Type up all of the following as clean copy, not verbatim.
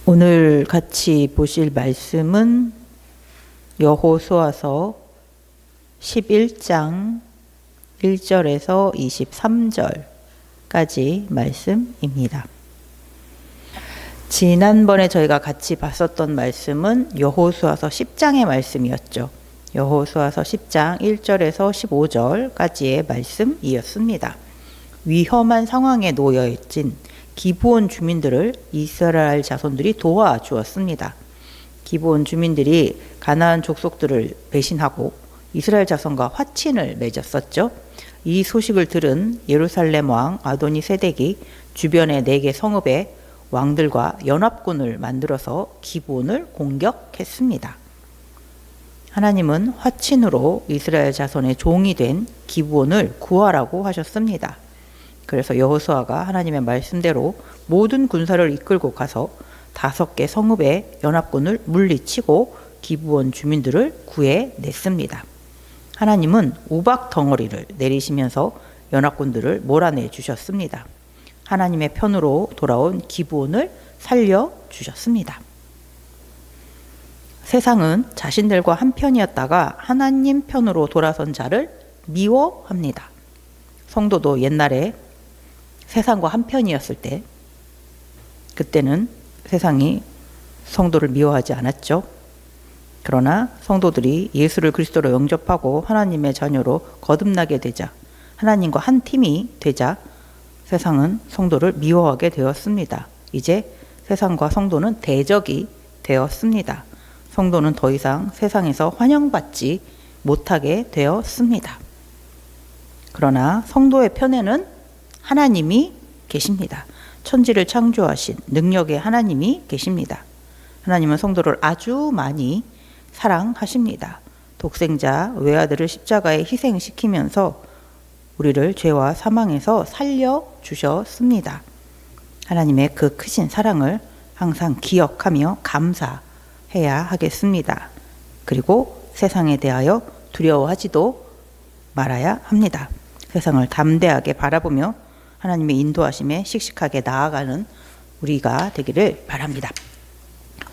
오늘 같이 보실 말씀은 여호수아서 11장 1절에서 23절까지 말씀입니다. 지난번에 저희가 같이 봤었던 말씀은 여호수아서 10장의 말씀이었죠. 여호수아서 10장 1절에서 15절까지의 말씀이었습니다. 위험한 상황에 놓여있진 기브온 주민들을 이스라엘 자손들이 도와주었습니다. 기브온 주민들이 가나안 족속들을 배신하고 이스라엘 자손과 화친을 맺었었죠. 이 소식을 들은 예루살렘 왕 아도니 세덱이 주변의 4개 성읍에 왕들과 연합군을 만들어서 기브온을 공격했습니다. 하나님은 화친으로 이스라엘 자손의 종이 된 기브온을 구하라고 하셨습니다. 그래서 여호수아가 하나님의 말씀대로 모든 군사를 이끌고 가서 5개 성읍의 연합군을 물리치고 기브온 주민들을 구해냈습니다. 하나님은 우박 덩어리를 내리시면서 연합군들을 몰아내 주셨습니다. 하나님의 편으로 돌아온 기브온을 살려주셨습니다. 세상은 자신들과 한편이었다가 하나님 편으로 돌아선 자를 미워합니다. 성도도 옛날에 세상과 한편이었을 때, 그때는 세상이 성도를 미워하지 않았죠. 그러나 성도들이 예수를 그리스도로 영접하고 하나님의 자녀로 거듭나게 되자, 하나님과 한 팀이 되자 세상은 성도를 미워하게 되었습니다. 이제 세상과 성도는 대적이 되었습니다. 성도는 더 이상 세상에서 환영받지 못하게 되었습니다. 그러나 성도의 편에는 하나님이 계십니다. 천지를 창조하신 능력의 하나님이 계십니다. 하나님은 성도를 아주 많이 사랑하십니다. 독생자 외아들을 십자가에 희생시키면서 우리를 죄와 사망에서 살려주셨습니다. 하나님의 그 크신 사랑을 항상 기억하며 감사해야 하겠습니다. 그리고 세상에 대하여 두려워하지도 말아야 합니다. 세상을 담대하게 바라보며 하나님의 인도하심에 씩씩하게 나아가는 우리가 되기를 바랍니다.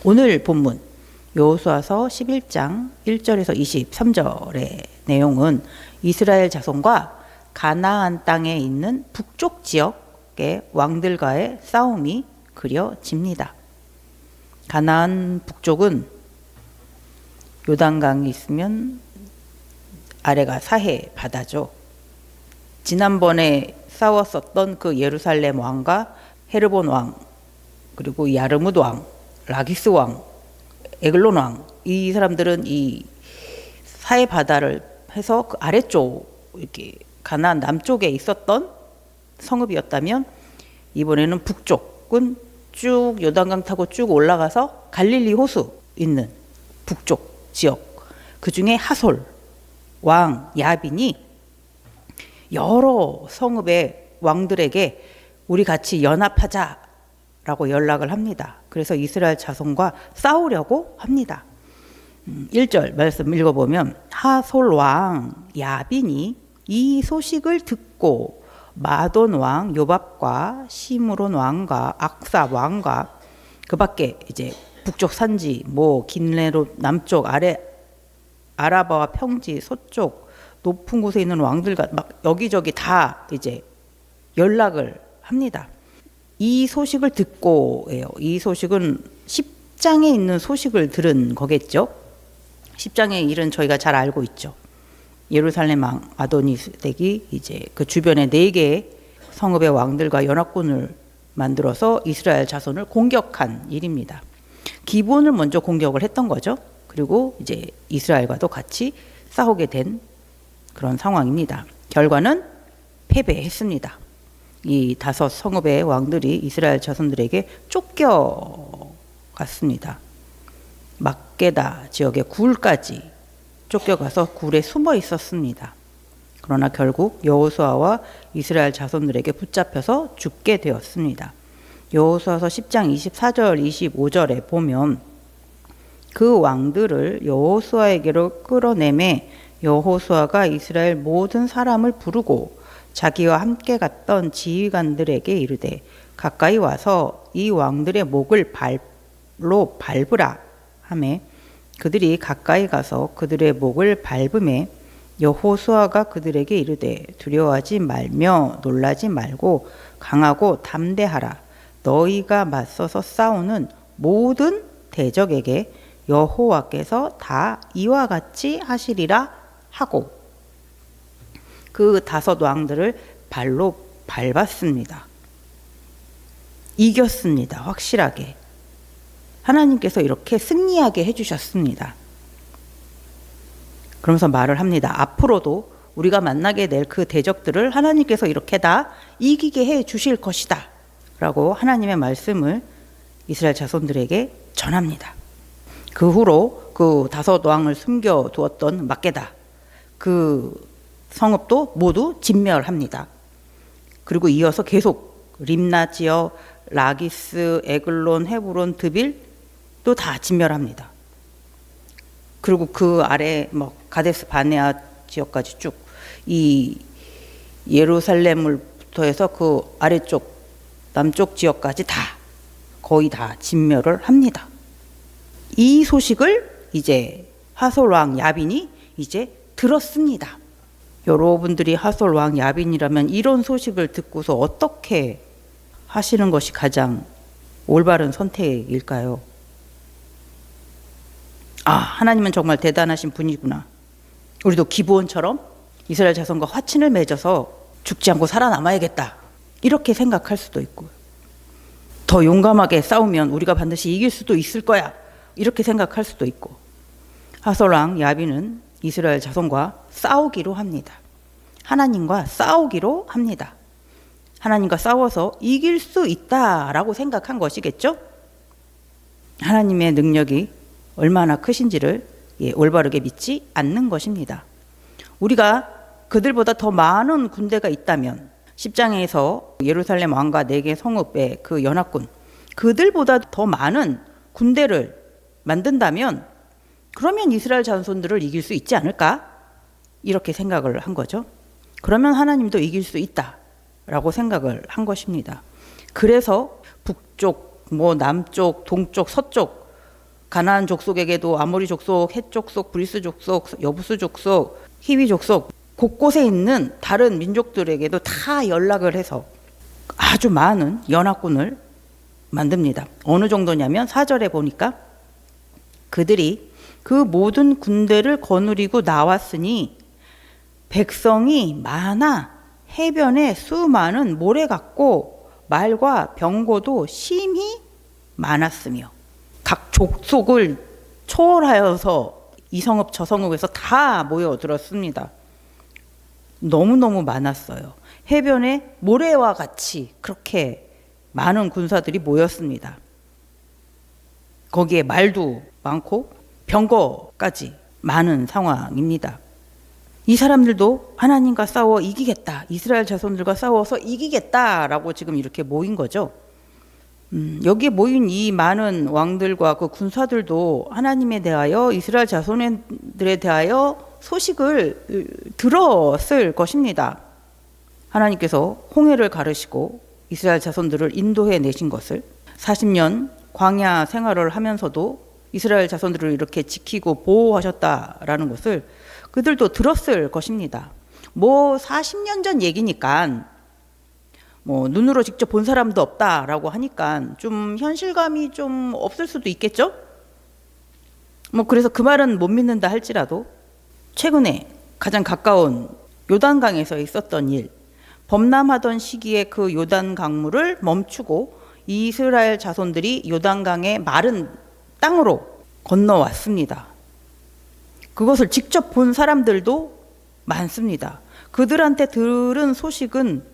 오늘 본문 여호수아서 11장 1절에서 23절의 내용은 이스라엘 자손과 가나안 땅에 있는 북쪽 지역의 왕들과의 싸움이 그려집니다. 가나안 북쪽은 요단강이 있으면 아래가 사해 바다죠. 지난번에 싸웠었던 그 예루살렘 왕과 헤르본 왕, 그리고 야르뭇 왕, 라기스 왕, 에글론 왕, 이 사람들은 이 사해 바다를 해서 그 아래쪽, 이렇게 가나안 남쪽에 있었던 성읍이었다면, 이번에는 북쪽은 쭉 요단강 타고 쭉 올라가서 갈릴리 호수 있는 북쪽 지역, 그 중에 하솔 왕 야빈이 여러 성읍의 왕들에게 우리 같이 연합하자라고 연락을 합니다. 그래서 이스라엘 자손과 싸우려고 합니다. 1절 말씀 읽어보면 하솔 왕 야빈이 이 소식을 듣고 마돈 왕 요밥과 시므론 왕과 악사 왕과 그 밖에 이제 북쪽 산지 긴레롯 남쪽 아래 아라바와 평지 서쪽 높은 곳에 있는 왕들과 막 여기저기 다 이제 연락을 합니다. 이 소식을 듣고예요. 이 소식은 10장에 있는 소식을 들은 거겠죠. 10장의 일은 저희가 잘 알고 있죠. 예루살렘 왕 아도니세덱이 이제 그 주변에 4개의 성읍의 왕들과 연합군을 만들어서 이스라엘 자손을 공격한 일입니다. 기브온을 먼저 공격을 했던 거죠. 그리고 이제 이스라엘과도 같이 싸우게 된 그런 상황입니다. 결과는 패배했습니다. 이 5 성읍의 왕들이 이스라엘 자손들에게 쫓겨갔습니다. 막게다 지역의 굴까지 쫓겨가서 굴에 숨어 있었습니다. 그러나 결국 여호수아와 이스라엘 자손들에게 붙잡혀서 죽게 되었습니다. 여호수아서 10장 24절 25절에 보면 그 왕들을 여호수아에게로 끌어내매 여호수아가 이스라엘 모든 사람을 부르고 자기와 함께 갔던 지휘관들에게 이르되 가까이 와서 이 왕들의 목을 발로 밟으라 하매 그들이 가까이 가서 그들의 목을 밟음에 여호수아가 그들에게 이르되 두려워하지 말며 놀라지 말고 강하고 담대하라. 너희가 맞서서 싸우는 모든 대적에게 여호와께서 다 이와 같이 하시리라 하고 그 5 왕들을 발로 밟았습니다. 이겼습니다. 확실하게. 하나님께서 이렇게 승리하게 해주셨습니다. 그러면서 말을 합니다. 앞으로도 우리가 만나게 될 그 대적들을 하나님께서 이렇게 다 이기게 해 주실 것이다 라고 하나님의 말씀을 이스라엘 자손들에게 전합니다. 그 후로 그 5 왕을 숨겨두었던 막게다 그 성읍도 모두 진멸합니다. 그리고 이어서 계속 림나 지역, 라기스, 에글론, 헤브론, 드빌도 다 진멸합니다. 그리고 그 아래 가데스 바네아 지역까지 쭉 이 예루살렘을부터 해서 그 아래쪽 남쪽 지역까지 다 거의 다 진멸을 합니다. 이 소식을 이제 하솔 왕 야빈이 이제 들었습니다. 여러분들이 하솔 왕 야빈이라면 이런 소식을 듣고서 어떻게 하시는 것이 가장 올바른 선택일까요? 아, 하나님은 정말 대단하신 분이구나. 우리도 기브온처럼 이스라엘 자손과 화친을 맺어서 죽지 않고 살아남아야겠다. 이렇게 생각할 수도 있고, 더 용감하게 싸우면 우리가 반드시 이길 수도 있을 거야. 이렇게 생각할 수도 있고, 하솔 왕 야빈은 이스라엘 자손과 싸우기로 합니다. 하나님과 싸우기로 합니다. 하나님과 싸워서 이길 수 있다라고 생각한 것이겠죠? 하나님의 능력이 얼마나 크신지를 올바르게 믿지 않는 것입니다. 우리가 그들보다 더 많은 군대가 있다면 10장에서 예루살렘 왕과 4개 성읍의 그 연합군, 그들보다 더 많은 군대를 만든다면 그러면 이스라엘 자손들을 이길 수 있지 않을까? 이렇게 생각을 한 거죠. 그러면 하나님도 이길 수 있다라고 생각을 한 것입니다. 그래서 북쪽, 남쪽, 동쪽, 서쪽 가나안 족속에게도 아모리 족속, 헷 족속, 브리스 족속, 여부스 족속, 히위 족속 곳곳에 있는 다른 민족들에게도 다 연락을 해서 아주 많은 연합군을 만듭니다. 어느 정도냐면 4절에 보니까 그들이 그 모든 군대를 거느리고 나왔으니 백성이 많아 해변에 수많은 모래 같고 말과 병거도 심히 많았으며 각 족속을 초월하여서 이 성읍 저 성읍에서 다 모여들었습니다. 너무너무 많았어요. 해변에 모래와 같이 그렇게 많은 군사들이 모였습니다. 거기에 말도 많고 병거까지 많은 상황입니다. 이 사람들도 하나님과 싸워 이기겠다, 이스라엘 자손들과 싸워서 이기겠다라고 지금 이렇게 모인 거죠. 여기에 모인 이 많은 왕들과 그 군사들도 하나님에 대하여, 이스라엘 자손들에 대하여 소식을 들었을 것입니다. 하나님께서 홍해를 가르시고 이스라엘 자손들을 인도해 내신 것을, 40년 광야 생활을 하면서도 이스라엘 자손들을 이렇게 지키고 보호하셨다라는 것을 그들도 들었을 것입니다. 40년 전 얘기니까 눈으로 직접 본 사람도 없다라고 하니까 좀 현실감이 좀 없을 수도 있겠죠? 그래서 그 말은 못 믿는다 할지라도 최근에 가장 가까운 요단강에서 있었던 일, 범람하던 시기에 그 요단 강물을 멈추고 이스라엘 자손들이 요단강의 마른 땅으로 건너왔습니다. 그것을 직접 본 사람들도 많습니다. 그들한테 들은 소식은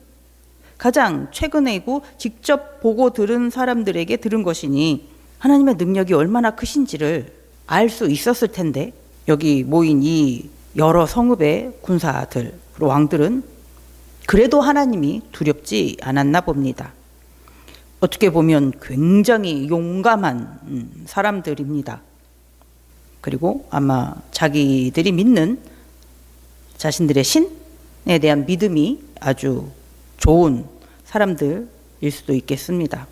가장 최근이고 직접 보고 들은 사람들에게 들은 것이니 하나님의 능력이 얼마나 크신지를 알 수 있었을 텐데, 여기 모인 이 여러 성읍의 군사들, 왕들은 그래도 하나님이 두렵지 않았나 봅니다. 어떻게 보면 굉장히 용감한 사람들입니다. 그리고 아마 자기들이 믿는 자신들의 신에 대한 믿음이 아주 좋은 사람들일 수도 있겠습니다.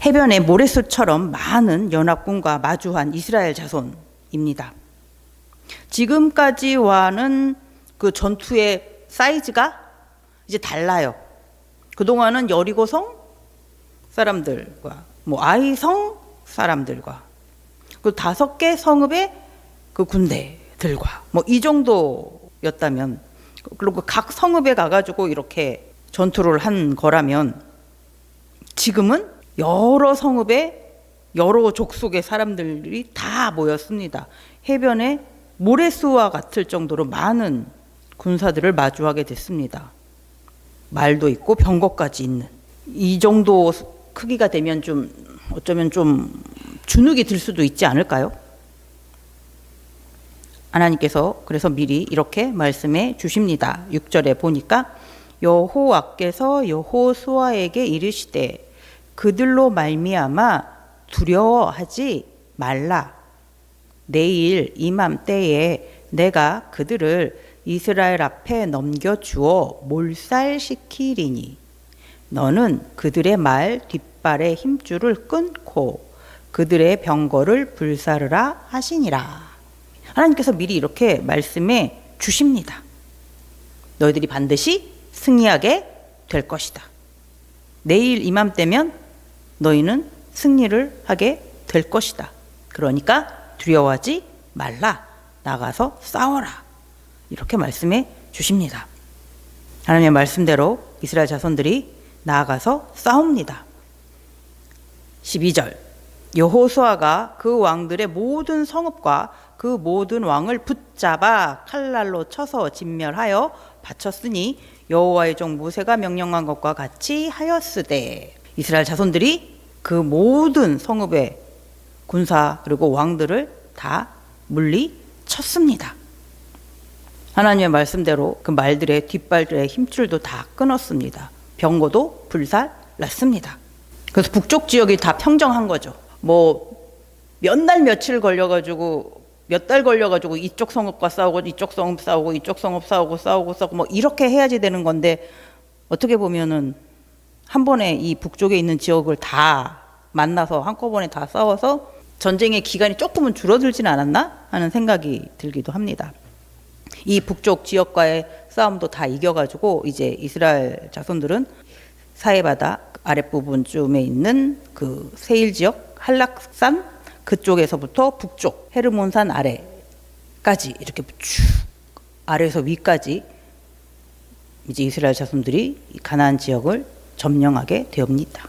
해변의 모래수처럼 많은 연합군과 마주한 이스라엘 자손입니다. 지금까지와는 그 전투의 사이즈가 이제 달라요. 그동안은 여리고성 사람들과 아이성 사람들과 그 5개 성읍의 그 군대들과 이 정도였다면, 그리고 각 성읍에 가가지고 이렇게 전투를 한 거라면, 지금은 여러 성읍의 여러 족속의 사람들이 다 모였습니다. 해변에 모래수와 같을 정도로 많은 군사들을 마주하게 됐습니다. 말도 있고 병거까지 있는, 이 정도 크기가 되면 좀 어쩌면 좀 주눅이 들 수도 있지 않을까요? 하나님께서 그래서 미리 이렇게 말씀해 주십니다. 6절에 보니까 여호와께서 여호수아에게 이르시되 그들로 말미암아 두려워하지 말라. 내일 이맘때에 내가 그들을 이스라엘 앞에 넘겨주어 몰살시키리니 너는 그들의 말 뒷발의 힘줄을 끊고 그들의 병거를 불사르라 하시니라. 하나님께서 미리 이렇게 말씀해 주십니다. 너희들이 반드시 승리하게 될 것이다. 내일 이맘때면 너희는 승리를 하게 될 것이다. 그러니까 두려워하지 말라. 나가서 싸워라. 이렇게 말씀해 주십니다. 하나님의 말씀대로 이스라엘 자손들이 나아가서 싸웁니다. 12절, 여호수아가 그 왕들의 모든 성읍과 그 모든 왕을 붙잡아 칼날로 쳐서 진멸하여 바쳤으니 여호와의 종 모세가 명령한 것과 같이 하였으되. 이스라엘 자손들이 그 모든 성읍의 군사 그리고 왕들을 다 물리쳤습니다. 하나님의 말씀대로 그 말들의 뒷발들의 힘줄도 다 끊었습니다. 병거도 불살났습니다. 그래서 북쪽 지역이 다 평정한 거죠. 몇 날 며칠 걸려가지고 몇 달 걸려가지고 이쪽 성읍과 싸우고 이쪽 성읍 싸우고 이쪽 성읍 싸우고 이렇게 해야지 되는 건데, 어떻게 보면은 한 번에 이 북쪽에 있는 지역을 다 만나서 한꺼번에 다 싸워서 전쟁의 기간이 조금은 줄어들진 않았나 하는 생각이 들기도 합니다. 이 북쪽 지역과의 싸움도 다 이겨가지고 이제 이스라엘 자손들은 사해바다 아랫부분쯤에 있는 그 세일 지역 한락산 그쪽에서부터 북쪽 헤르몬산 아래까지 이렇게 쭉 아래에서 위까지 이제 이스라엘 자손들이 가나안 지역을 점령하게 되옵니다.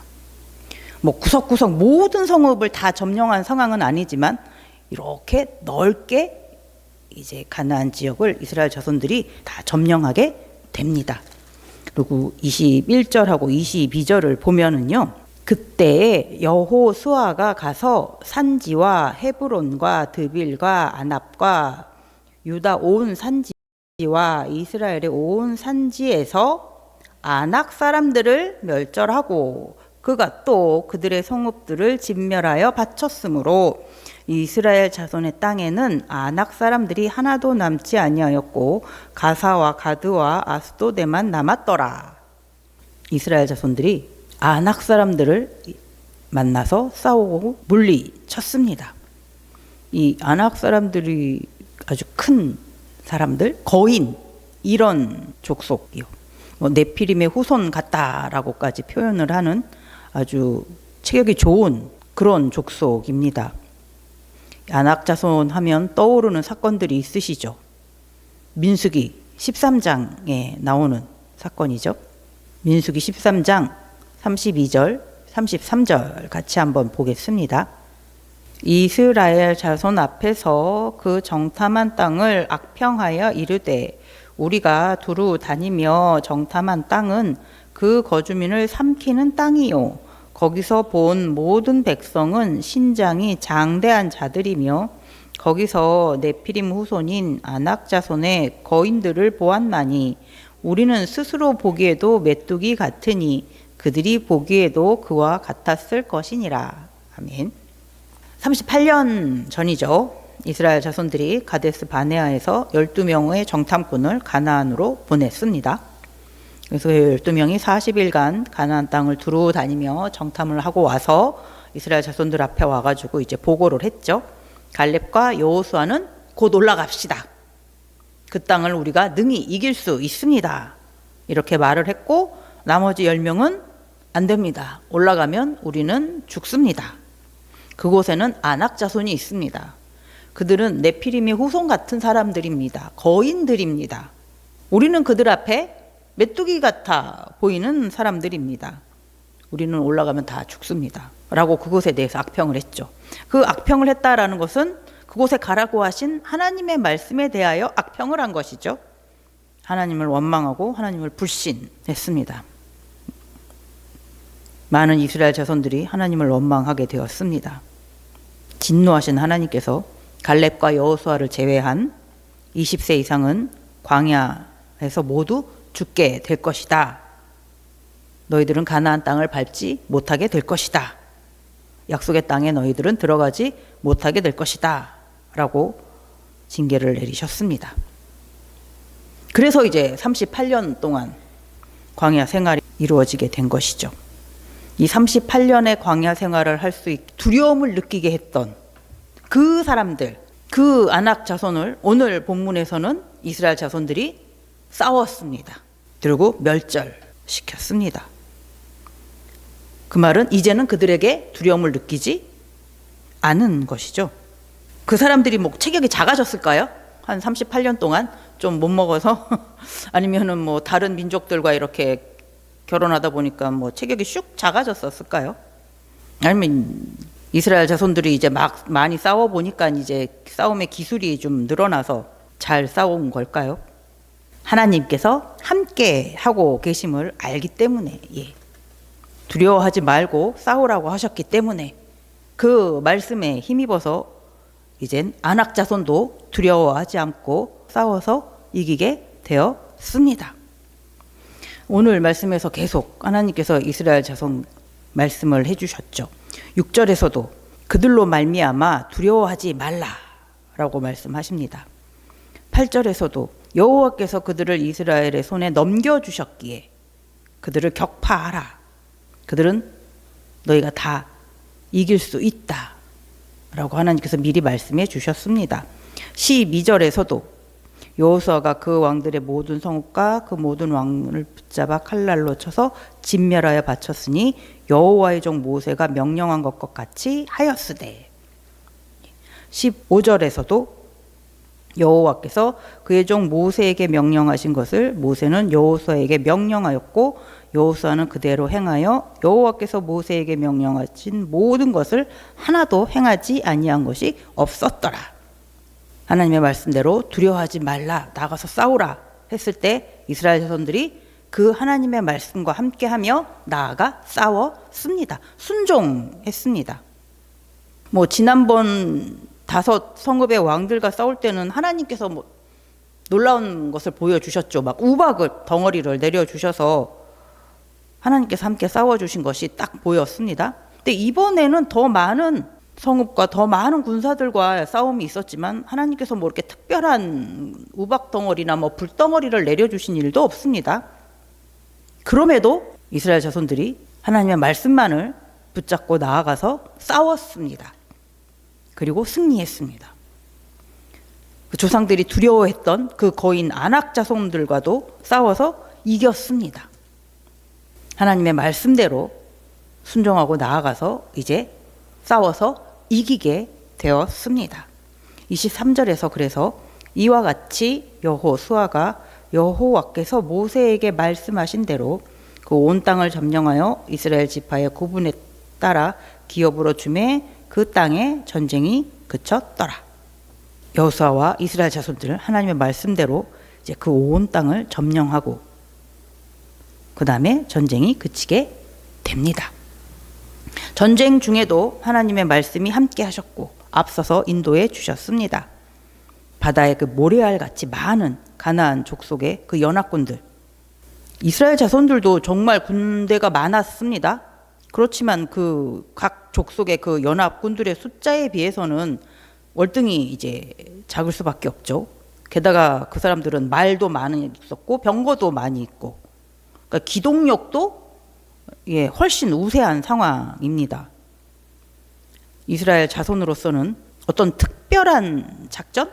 구석구석 모든 성읍을 다 점령한 상황은 아니지만 이렇게 넓게 이제 가나안 지역을 이스라엘 자손들이 다 점령하게 됩니다. 그리고 21절하고 22절을 보면은요, 그때 여호수아가 가서 산지와 헤브론과 드빌과 아납과 유다 온 산지와 이스라엘의 온 산지에서 아낙 사람들을 멸절하고 그가 또 그들의 성읍들을 진멸하여 바쳤으므로 이스라엘 자손의 땅에는 아낙 사람들이 하나도 남지 아니하였고 가사와 가드와 아스도데만 남았더라. 이스라엘 자손들이 아낙 사람들을 만나서 싸우고 물리쳤습니다. 이 아낙 사람들이 아주 큰 사람들, 거인 이런 족속이요. 네피림의 후손 같다라고까지 표현을 하는 아주 체격이 좋은 그런 족속입니다. 아낙 자손 하면 떠오르는 사건들이 있으시죠. 민수기 13장에 나오는 사건이죠. 민수기 13장 32절, 33절 같이 한번 보겠습니다. 이스라엘 자손 앞에서 그 정탐한 땅을 악평하여 이르되 우리가 두루 다니며 정탐한 땅은 그 거주민을 삼키는 땅이요 거기서 본 모든 백성은 신장이 장대한 자들이며 거기서 네피림 후손인 아낙 자손의 거인들을 보았나니 우리는 스스로 보기에도 메뚜기 같으니 그들이 보기에도 그와 같았을 것이니라. 아멘. 38년 전이죠. 이스라엘 자손들이 가데스 바네아에서 12명의 정탐꾼을 가나안으로 보냈습니다. 그래서 12명이 40일간 가나안 땅을 두루 다니며 정탐을 하고 와서 이스라엘 자손들 앞에 와가지고 이제 보고를 했죠. 갈렙과 여호수아는 곧 올라갑시다. 그 땅을 우리가 능히 이길 수 있습니다. 이렇게 말을 했고, 나머지 10명은 안 됩니다. 올라가면 우리는 죽습니다. 그곳에는 아낙 자손이 있습니다. 그들은 네피림의 후손 같은 사람들입니다. 거인들입니다. 우리는 그들 앞에 메뚜기 같아 보이는 사람들입니다. 우리는 올라가면 다 죽습니다. 라고 그곳에 대해서 악평을 했죠. 그 악평을 했다라는 것은 그곳에 가라고 하신 하나님의 말씀에 대하여 악평을 한 것이죠. 하나님을 원망하고 하나님을 불신했습니다. 많은 이스라엘 자손들이 하나님을 원망하게 되었습니다. 진노하신 하나님께서 갈렙과 여호수아를 제외한 20세 이상은 광야에서 모두 죽게 될 것이다. 너희들은 가나안 땅을 밟지 못하게 될 것이다. 약속의 땅에 너희들은 들어가지 못하게 될 것이다. 라고 징계를 내리셨습니다. 그래서 이제 38년 동안 광야 생활이 이루어지게 된 것이죠. 이 38년의 광야 생활을 할 수 있게 두려움을 느끼게 했던 그 사람들, 그 아낙 자손을 오늘 본문에서는 이스라엘 자손들이 싸웠습니다. 그리고 멸절시켰습니다. 그 말은 이제는 그들에게 두려움을 느끼지 않은 것이죠. 그 사람들이 뭐 체격이 작아졌을까요? 한 38년 동안 좀 못 먹어서 아니면은 뭐 다른 민족들과 이렇게 결혼하다 보니까 뭐 체격이 쑥 작아졌었을까요? 아니면 이스라엘 자손들이 이제 막 많이 싸워 보니까 이제 싸움의 기술이 좀 늘어나서 잘 싸운 걸까요? 하나님께서 함께 하고 계심을 알기 때문에, 두려워하지 말고 싸우라고 하셨기 때문에 그 말씀에 힘입어서 이젠 아낙 자손도 두려워하지 않고 싸워서 이기게 되었습니다. 오늘 말씀에서 계속 하나님께서 이스라엘 자손 말씀을 해주셨죠. 6절에서도 그들로 말미암아 두려워하지 말라라고 말씀하십니다. 8절에서도 여호와께서 그들을 이스라엘의 손에 넘겨주셨기에 그들을 격파하라. 그들은 너희가 다 이길 수 있다 라고 하나님께서 미리 말씀해 주셨습니다. 12절에서도 여호수아가 그 왕들의 모든 성읍과 그 모든 왕을 붙잡아 칼날로 쳐서 진멸하여 바쳤으니 여호와의 종 모세가 명령한 것과 같이 하였으되. 15절에서도 여호와께서 그의 종 모세에게 명령하신 것을 모세는 여호수아에게 명령하였고 여호수아는 그대로 행하여 여호와께서 모세에게 명령하신 모든 것을 하나도 행하지 아니한 것이 없었더라. 하나님의 말씀대로 두려워하지 말라, 나가서 싸우라 했을 때 이스라엘 자손들이 그 하나님의 말씀과 함께하며 나아가 싸웠습니다. 순종했습니다. 뭐 지난번 5 성읍의 왕들과 싸울 때는 하나님께서 뭐 놀라운 것을 보여주셨죠. 막 우박을 덩어리를 내려주셔서 하나님께서 함께 싸워주신 것이 딱 보였습니다. 근데 이번에는 더 많은 성읍과 더 많은 군사들과 싸움이 있었지만 하나님께서 뭐 이렇게 특별한 우박 덩어리나 뭐 불덩어리를 내려주신 일도 없습니다. 그럼에도 이스라엘 자손들이 하나님의 말씀만을 붙잡고 나아가서 싸웠습니다. 그리고 승리했습니다. 그 조상들이 두려워했던 그 거인 아낙 자손들과도 싸워서 이겼습니다. 하나님의 말씀대로 순종하고 나아가서 이제 싸워서 이기게 되었습니다. 23절에서 그래서 이와 같이 여호수아가 여호와께서 모세에게 말씀하신 대로 그 온 땅을 점령하여 이스라엘 지파의 구분에 따라 기업으로 주매 그 땅에 전쟁이 그쳤더라. 여호수아와 이스라엘 자손들은 하나님의 말씀대로 이제 그 온 땅을 점령하고 그 다음에 전쟁이 그치게 됩니다. 전쟁 중에도 하나님의 말씀이 함께 하셨고 앞서서 인도해 주셨습니다. 바다에 그 모래알 같이 많은 가나안 족속의 그 연합군들, 이스라엘 자손들도 정말 군대가 많았습니다. 그렇지만 그 각 족속의 그 연합군들의 숫자에 비해서는 월등히 이제 작을 수밖에 없죠. 게다가 그 사람들은 말도 많이 있었고 병거도 많이 있고 그러니까 기동력도 훨씬 우세한 상황입니다. 이스라엘 자손으로서는 어떤 특별한 작전?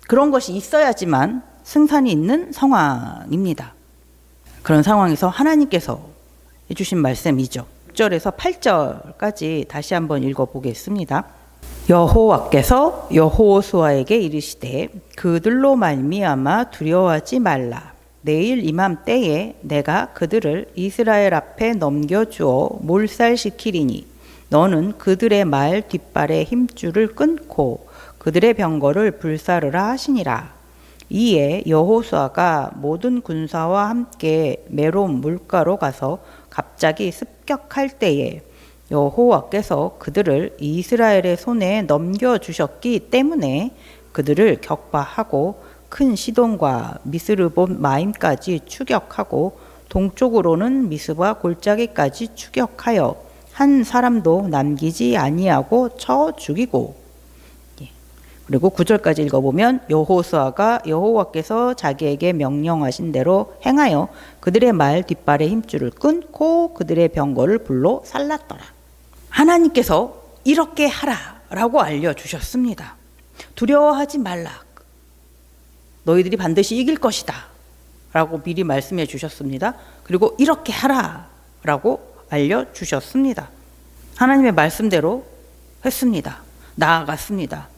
그런 것이 있어야지만 승산이 있는 상황입니다. 그런 상황에서 하나님께서 해주신 말씀이죠. 6절에서 8절까지 다시 한번 읽어보겠습니다. 여호와께서 여호수아에게 이르시되 그들로 말미암아 두려워하지 말라. 내일 이맘때에 내가 그들을 이스라엘 앞에 넘겨주어 몰살시키리니 너는 그들의 말 뒷발의 힘줄을 끊고 그들의 병거를 불사르라 하시니라. 이에 여호수아가 모든 군사와 함께 메롬 물가로 가서 갑자기 습격할 때에 여호와께서 그들을 이스라엘의 손에 넘겨주셨기 때문에 그들을 격파하고 큰 시돈과 미스르본 마임까지 추격하고 동쪽으로는 미스바 골짜기까지 추격하여 한 사람도 남기지 아니하고 쳐 죽이고. 그리고 9절까지 읽어보면 여호수아가 여호와께서 자기에게 명령하신 대로 행하여 그들의 말 뒷발의 힘줄을 끊고 그들의 병거를 불로 살랐더라. 하나님께서 이렇게 하라라고 알려주셨습니다. 두려워하지 말라. 너희들이 반드시 이길 것이다 라고 미리 말씀해 주셨습니다. 그리고 이렇게 하라라고 알려주셨습니다. 하나님의 말씀대로 했습니다. 나아갔습니다.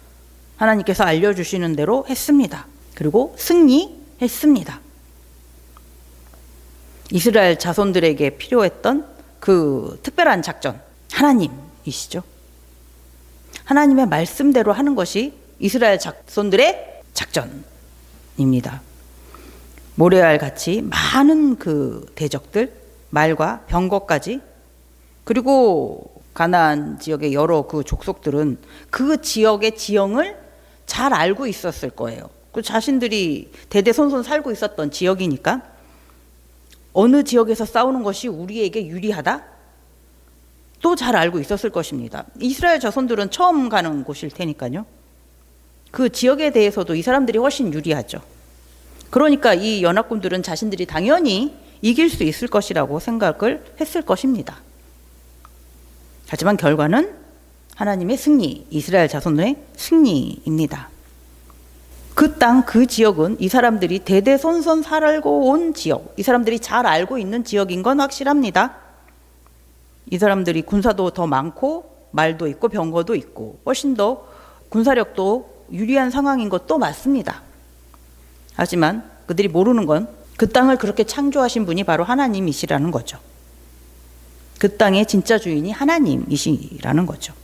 하나님께서 알려주시는 대로 했습니다. 그리고 승리했습니다. 이스라엘 자손들에게 필요했던 그 특별한 작전, 하나님이시죠. 하나님의 말씀대로 하는 것이 이스라엘 자손들의 작전입니다. 모레알 같이 많은 그 대적들, 말과 병거까지, 그리고 가나안 지역의 여러 그 족속들은 그 지역의 지형을 잘 알고 있었을 거예요. 그 자신들이 대대손손 살고 있었던 지역이니까 어느 지역에서 싸우는 것이 우리에게 유리하다? 또 잘 알고 있었을 것입니다. 이스라엘 자손들은 처음 가는 곳일 테니까요. 그 지역에 대해서도 이 사람들이 훨씬 유리하죠. 그러니까 이 연합군들은 자신들이 당연히 이길 수 있을 것이라고 생각을 했을 것입니다. 하지만 결과는 하나님의 승리, 이스라엘 자손의 승리입니다. 그 땅, 그 지역은 이 사람들이 대대손손 살고 온 지역, 이 사람들이 잘 알고 있는 지역인 건 확실합니다. 이 사람들이 군사도 더 많고 말도 있고 병거도 있고 훨씬 더 군사력도 유리한 상황인 것도 맞습니다. 하지만 그들이 모르는 건 그 땅을 그렇게 창조하신 분이 바로 하나님이시라는 거죠. 그 땅의 진짜 주인이 하나님이시라는 거죠.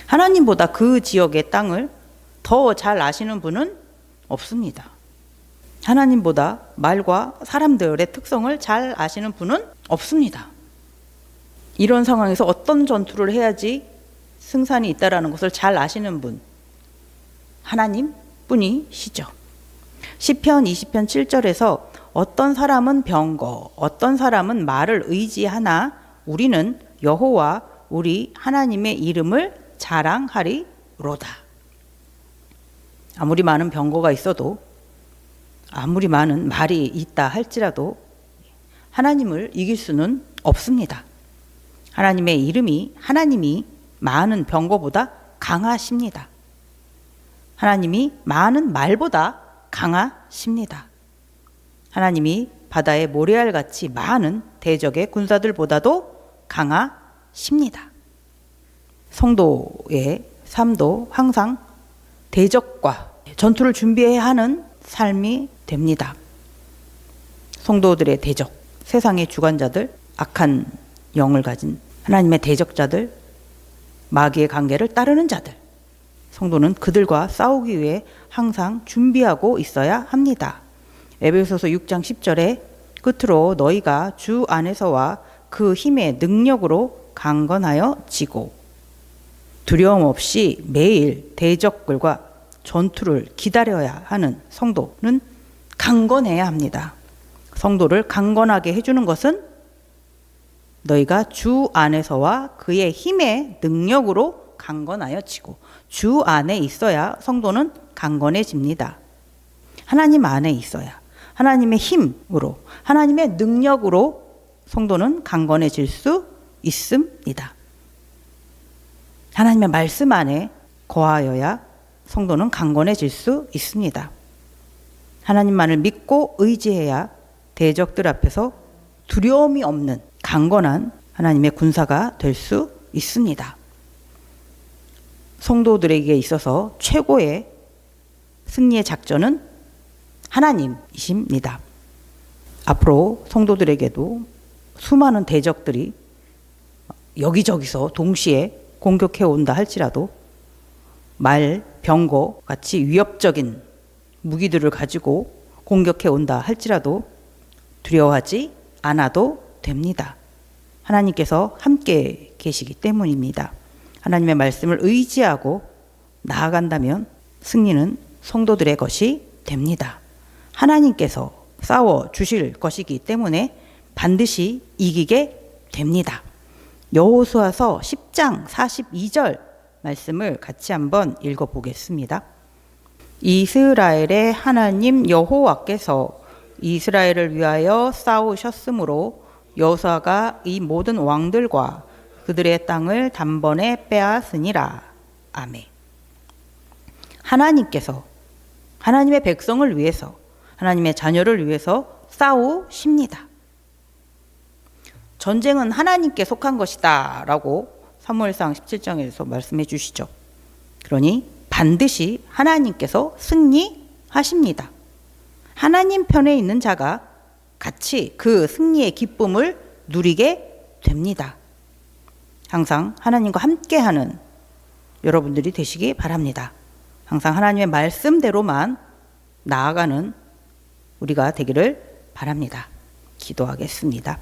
하나님보다 그 지역의 땅을 더 잘 아시는 분은 없습니다. 하나님보다 말과 사람들의 특성을 잘 아시는 분은 없습니다. 이런 상황에서 어떤 전투를 해야지 승산이 있다라는 것을 잘 아시는 분, 하나님 뿐이시죠. 시편 20편 7절에서 어떤 사람은 병거, 어떤 사람은 말을 의지하나 우리는 여호와 우리 하나님의 이름을 자랑하리로다. 아무리 많은 병거가 있어도, 아무리 많은 말이 있다 할지라도 하나님을 이길 수는 없습니다. 하나님의 이름이, 하나님이 많은 병거보다 강하십니다. 하나님이 많은 말보다 강하십니다. 하나님이 바다의 모래알같이 많은 대적의 군사들보다도 강하십니다. 성도의 삶도 항상 대적과 전투를 준비해야 하는 삶이 됩니다. 성도들의 대적, 세상의 주관자들, 악한 영을 가진 하나님의 대적자들, 마귀의 관계를 따르는 자들, 성도는 그들과 싸우기 위해 항상 준비하고 있어야 합니다. 에베소서 6장 10절에 끝으로 너희가 주 안에서와 그 힘의 능력으로 강건하여 지고 두려움 없이 매일 대적들과 전투를 기다려야 하는 성도는 강건해야 합니다. 성도를 강건하게 해주는 것은 너희가 주 안에서와 그의 힘의 능력으로 강건하여 지고, 주 안에 있어야 성도는 강건해집니다. 하나님 안에 있어야. 하나님의 힘으로, 하나님의 능력으로 성도는 강건해질 수 있습니다. 하나님의 말씀 안에 거하여야 성도는 강건해질 수 있습니다. 하나님만을 믿고 의지해야 대적들 앞에서 두려움이 없는 강건한 하나님의 군사가 될 수 있습니다. 성도들에게 있어서 최고의 승리의 작전은 하나님이십니다. 앞으로 성도들에게도 수많은 대적들이 여기저기서 동시에 공격해 온다 할지라도 말, 병거 같이 위협적인 무기들을 가지고 공격해 온다 할지라도 두려워하지 않아도 됩니다. 하나님께서 함께 계시기 때문입니다. 하나님의 말씀을 의지하고 나아간다면 승리는 성도들의 것이 됩니다. 하나님께서 싸워 주실 것이기 때문에 반드시 이기게 됩니다. 여호수아서 10장 42절 말씀을 같이 한번 읽어보겠습니다. 이스라엘의 하나님 여호와께서 이스라엘을 위하여 싸우셨으므로 여호수아가 이 모든 왕들과 그들의 땅을 단번에 빼앗으니라. 아멘. 하나님께서 하나님의 백성을 위해서, 하나님의 자녀를 위해서 싸우십니다. 전쟁은 하나님께 속한 것이다 라고 사무엘상 17장에서 말씀해 주시죠. 그러니 반드시 하나님께서 승리하십니다. 하나님 편에 있는 자가 같이 그 승리의 기쁨을 누리게 됩니다. 항상 하나님과 함께하는 여러분들이 되시기 바랍니다. 항상 하나님의 말씀대로만 나아가는 우리가 되기를 바랍니다. 기도하겠습니다.